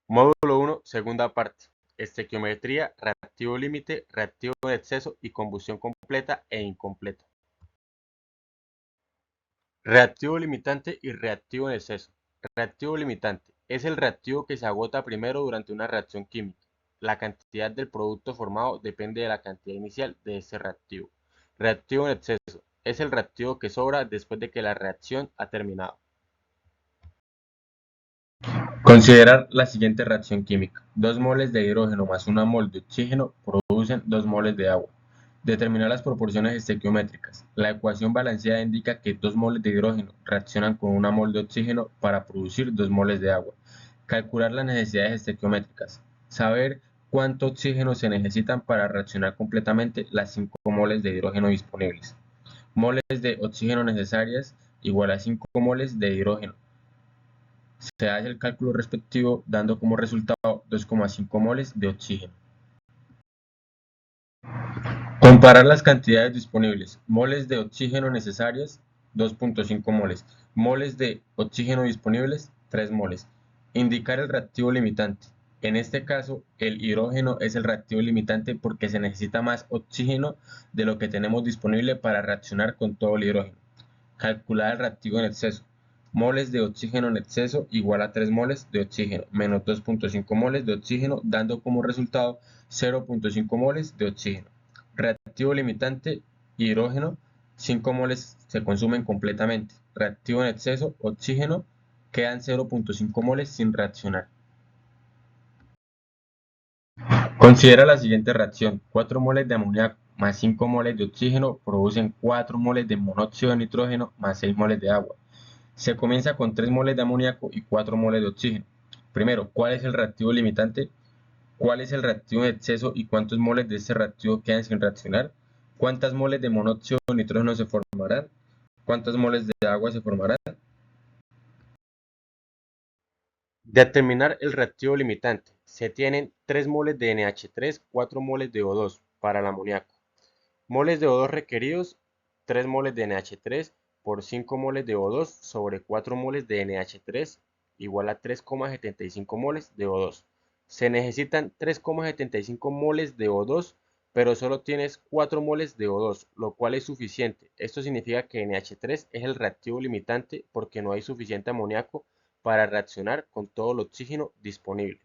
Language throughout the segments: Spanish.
Módulo 1, segunda parte. Estequiometría, reactivo límite, reactivo en exceso y combustión completa e incompleta. Reactivo limitante y reactivo en exceso. Reactivo limitante es el reactivo que se agota primero durante una reacción química. La cantidad del producto formado depende de la cantidad inicial de ese reactivo. Reactivo en exceso es el reactivo que sobra después de que la reacción ha terminado. Considerar la siguiente reacción química. 2 moles de hidrógeno más 1 mol de oxígeno producen 2 moles de agua. Determinar las proporciones estequiométricas. La ecuación balanceada indica que 2 moles de hidrógeno reaccionan con 1 mol de oxígeno para producir 2 moles de agua. Calcular las necesidades estequiométricas. Saber cuánto oxígeno se necesitan para reaccionar completamente las 5 moles de hidrógeno disponibles. Moles de oxígeno necesarias igual a 5 moles de hidrógeno. Se hace el cálculo respectivo dando como resultado 2,5 moles de oxígeno. Comparar las cantidades disponibles. Moles de oxígeno necesarias, 2,5 moles. Moles de oxígeno disponibles, 3 moles. Indicar el reactivo limitante. En este caso, el hidrógeno es el reactivo limitante porque se necesita más oxígeno de lo que tenemos disponible para reaccionar con todo el hidrógeno. Calcular el reactivo en exceso. Moles de oxígeno en exceso igual a 3 moles de oxígeno menos 2,5 moles de oxígeno, dando como resultado 0,5 moles de oxígeno. Reactivo limitante, hidrógeno, 5 moles se consumen completamente. Reactivo en exceso, oxígeno, quedan 0,5 moles sin reaccionar. Considera la siguiente reacción. 4 moles de amoníaco más 5 moles de oxígeno producen 4 moles de monóxido de nitrógeno más 6 moles de agua. Se comienza con 3 moles de amoníaco y 4 moles de oxígeno. Primero, ¿cuál es el reactivo limitante? ¿Cuál es el reactivo en exceso y cuántos moles de este reactivo quedan sin reaccionar? ¿Cuántas moles de monóxido de nitrógeno se formarán? ¿Cuántos moles de agua se formarán? Determinar el reactivo limitante. Se tienen 3 moles de NH3, 4 moles de O2 para el amoníaco. Moles de O2 requeridos, 3 moles de NH3 por 5 moles de O2 sobre 4 moles de NH3 igual a 3,75 moles de O2. Se necesitan 3,75 moles de O2, pero solo tienes 4 moles de O2, lo cual es suficiente. Esto significa que NH3 es el reactivo limitante porque no hay suficiente amoníaco para reaccionar con todo el oxígeno disponible.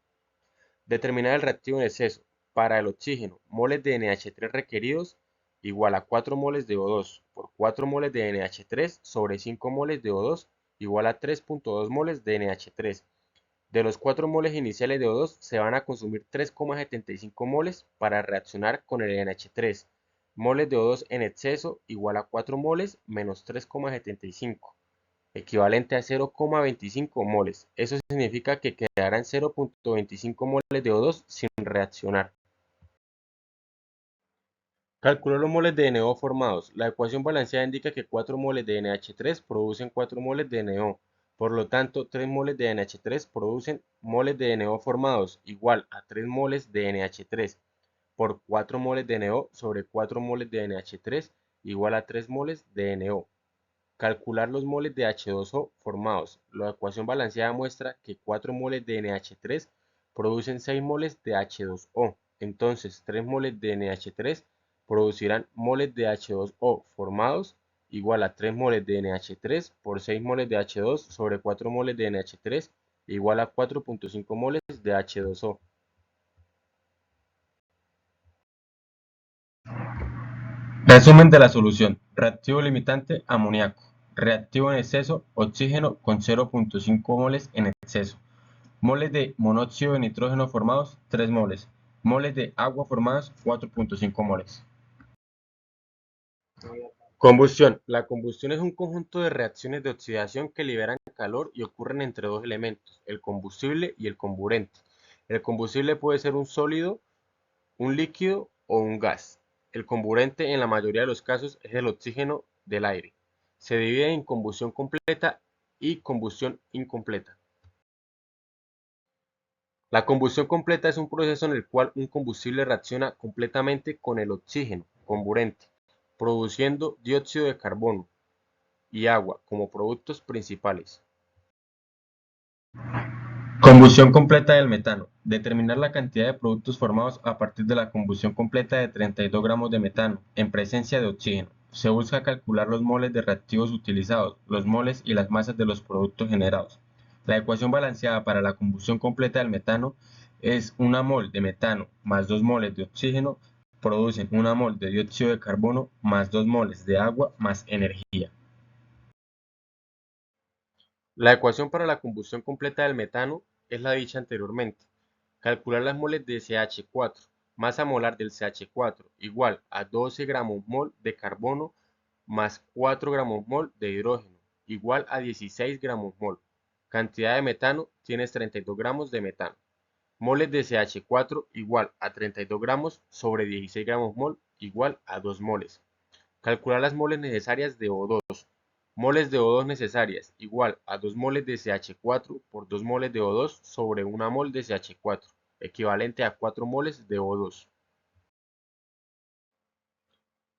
Determinar el reactivo en exceso. Para el oxígeno, moles de NH3 requeridos igual a 4 moles de O2 por 4 moles de NH3 sobre 5 moles de O2 igual a 3,2 moles de NH3. De los 4 moles iniciales de O2 se van a consumir 3,75 moles para reaccionar con el NH3. Moles de O2 en exceso igual a 4 moles menos 3,75, equivalente a 0,25 moles. Eso significa que quedarán 0,25 moles de O2 sin reaccionar. Calculó los moles de NO formados. La ecuación balanceada indica que 4 moles de NH3 producen 4 moles de NO. Por lo tanto, 3 moles de NH3 producen moles de NO formados igual a 3 moles de NH3 por 4 moles de NO sobre 4 moles de NH3 igual a 3 moles de NO. Calcular los moles de H2O formados. La ecuación balanceada muestra que 4 moles de NH3 producen 6 moles de H2O. Entonces, 3 moles de NH3 producirán moles de H2O formados igual a 3 moles de NH3 por 6 moles de H2 sobre 4 moles de NH3 igual a 4,5 moles de H2O. Resumen de la solución. Reactivo limitante, amoníaco. Reactivo en exceso, oxígeno con 0,5 moles en exceso. Moles de monóxido de nitrógeno formados, 3 moles. Moles de agua formadas, 4,5 moles. Combustión. La combustión es un conjunto de reacciones de oxidación que liberan calor y ocurren entre dos elementos, el combustible y el comburente. El combustible puede ser un sólido, un líquido o un gas. El comburente en la mayoría de los casos es el oxígeno del aire. Se divide en combustión completa y combustión incompleta. La combustión completa es un proceso en el cual un combustible reacciona completamente con el oxígeno, comburente, produciendo dióxido de carbono y agua como productos principales. Combustión completa del metano. Determinar la cantidad de productos formados a partir de la combustión completa de 32 gramos de metano en presencia de oxígeno. Se busca calcular los moles de reactivos utilizados, los moles y las masas de los productos generados. La ecuación balanceada para la combustión completa del metano es 1 mol de metano más 2 moles de oxígeno producen 1 mol de dióxido de carbono más 2 moles de agua más energía. La ecuación para la combustión completa del metano es la dicha anteriormente. Calcular las moles de CH4, masa molar del CH4, igual a 12 gramos mol de carbono más 4 gramos mol de hidrógeno, igual a 16 gramos mol. Cantidad de metano, tienes 32 gramos de metano. Moles de CH4 igual a 32 gramos sobre 16 gramos mol, igual a 2 moles. Calcular las moles necesarias de O2. Moles de O2 necesarias igual a 2 moles de CH4 por 2 moles de O2 sobre 1 mol de CH4, equivalente a 4 moles de O2.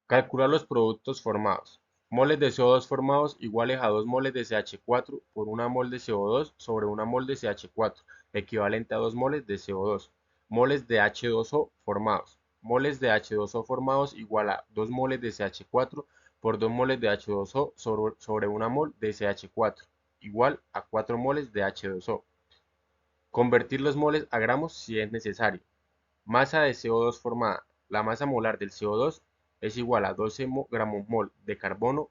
Calcular los productos formados. Moles de CO2 formados iguales a 2 moles de CH4 por 1 mol de CO2 sobre 1 mol de CH4, equivalente a 2 moles de CO2. Moles de H2O formados. Moles de H2O formados igual a 2 moles de CH4 por 2 moles de H2O sobre 1 mol de CH4, igual a 4 moles de H2O. Convertir los moles a gramos si es necesario. Masa de CO2 formada. La masa molar del CO2 es igual a 12 gramos mol de carbono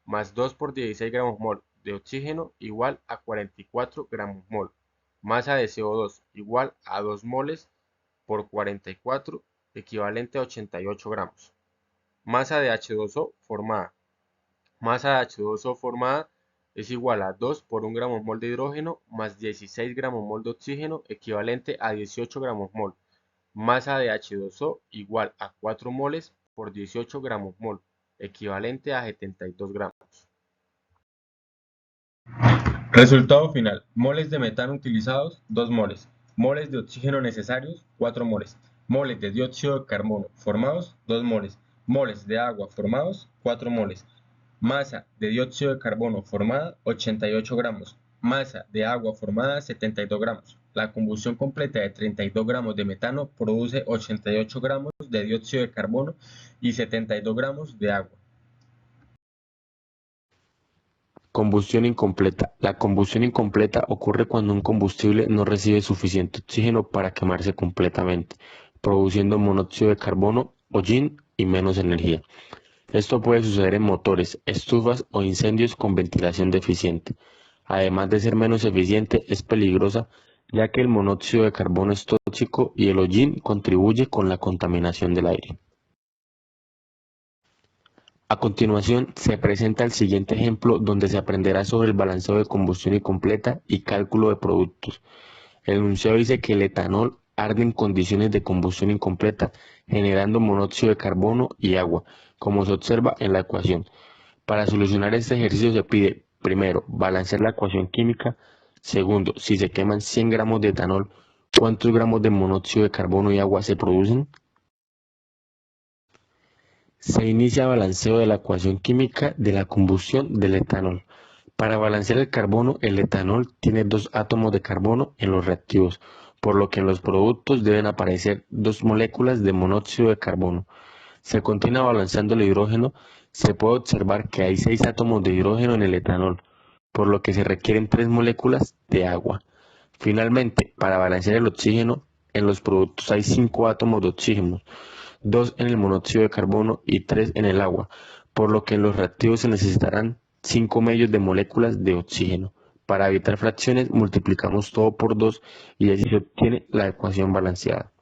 más 2 por 16 gramos mol de oxígeno igual a 44 gramos mol. Masa de CO2 igual a 2 moles por 44 equivalente a 88 gramos. Masa de H2O formada. Masa de H2O formada es igual a 2 por 1 gramo mol de hidrógeno más 16 gramos mol de oxígeno equivalente a 18 gramos mol. Masa de H2O igual a 4 moles por 18 gramos mol, equivalente a 72 gramos. Resultado final. Moles de metano utilizados, 2 moles. Moles de oxígeno necesarios, 4 moles. Moles de dióxido de carbono formados, 2 moles. Moles de agua formados, 4 moles. Masa de dióxido de carbono formada, 88 gramos. Masa de agua formada, 72 gramos. La combustión completa de 32 gramos de metano produce 88 gramos de dióxido de carbono y 72 gramos de agua. Combustión incompleta. La combustión incompleta ocurre cuando un combustible no recibe suficiente oxígeno para quemarse completamente, produciendo monóxido de carbono, hollín y menos energía. Esto puede suceder en motores, estufas o incendios con ventilación deficiente. Además de ser menos eficiente, es peligrosa ya que el monóxido de carbono es tóxico y el hollín contribuye con la contaminación del aire. A continuación, se presenta el siguiente ejemplo donde se aprenderá sobre el balanceo de combustión incompleta y cálculo de productos. El enunciado dice que el etanol arde en condiciones de combustión incompleta, generando monóxido de carbono y agua, como se observa en la ecuación. Para solucionar este ejercicio se pide, primero, balancear la ecuación química. Segundo, si se queman 100 gramos de etanol, ¿cuántos gramos de monóxido de carbono y agua se producen? Se inicia balanceo de la ecuación química de la combustión del etanol. Para balancear el carbono, el etanol tiene 2 átomos de carbono en los reactivos, por lo que en los productos deben aparecer 2 moléculas de monóxido de carbono. Se continúa balanceando el hidrógeno, se puede observar que hay 6 átomos de hidrógeno en el etanol, por lo que se requieren 3 moléculas de agua. Finalmente, para balancear el oxígeno, en los productos hay 5 átomos de oxígeno, 2 en el monóxido de carbono y 3 en el agua, por lo que en los reactivos se necesitarán 5 medios de moléculas de oxígeno. Para evitar fracciones multiplicamos todo por 2 y así se obtiene la ecuación balanceada.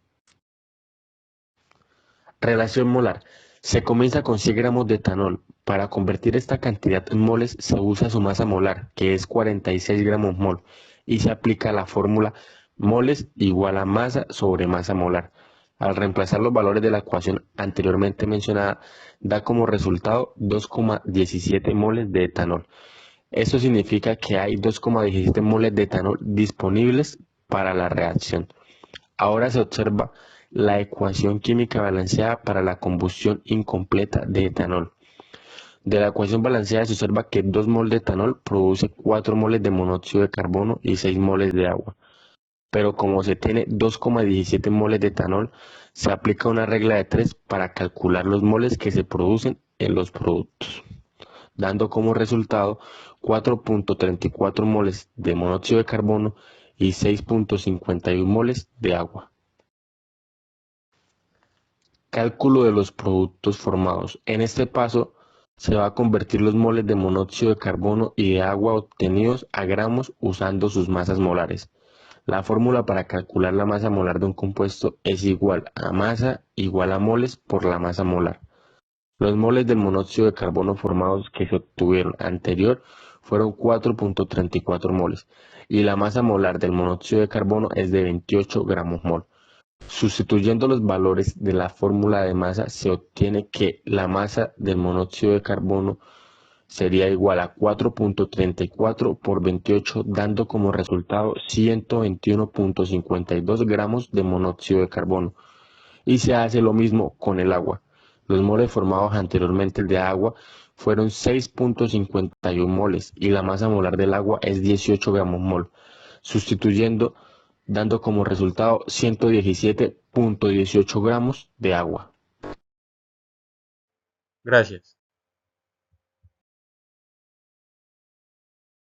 Relación molar. Se comienza con 100 gramos de etanol. Para convertir esta cantidad en moles se usa su masa molar, que es 46 gramos mol, y se aplica la fórmula moles igual a masa sobre masa molar. Al reemplazar los valores de la ecuación anteriormente mencionada, da como resultado 2,17 moles de etanol. Esto significa que hay 2,17 moles de etanol disponibles para la reacción. Ahora se observa la ecuación química balanceada para la combustión incompleta de etanol. De la ecuación balanceada se observa que 2 mol de etanol produce 4 moles de monóxido de carbono y 6 moles de agua. pero como se tiene 2,17 moles de etanol, se aplica una regla de 3 para calcular los moles que se producen en los productos, dando como resultado 4,34 moles de monóxido de carbono y 6,51 moles de agua. Cálculo de los productos formados. En este paso se va a convertir los moles de monóxido de carbono y de agua obtenidos a gramos usando sus masas molares. La fórmula para calcular la masa molar de un compuesto es igual a masa igual a moles por la masa molar. Los moles del monóxido de carbono formados que se obtuvieron anterior fueron 4,34 moles y la masa molar del monóxido de carbono es de 28 gramos mol. Sustituyendo los valores de la fórmula de masa se obtiene que la masa del monóxido de carbono sería igual a 4,34 por 28, dando como resultado 121,52 gramos de monóxido de carbono. Y se hace lo mismo con el agua. Los moles formados anteriormente de agua fueron 6,51 moles y la masa molar del agua es 18 gramos mol, sustituyendo, dando como resultado 117,18 gramos de agua. Gracias.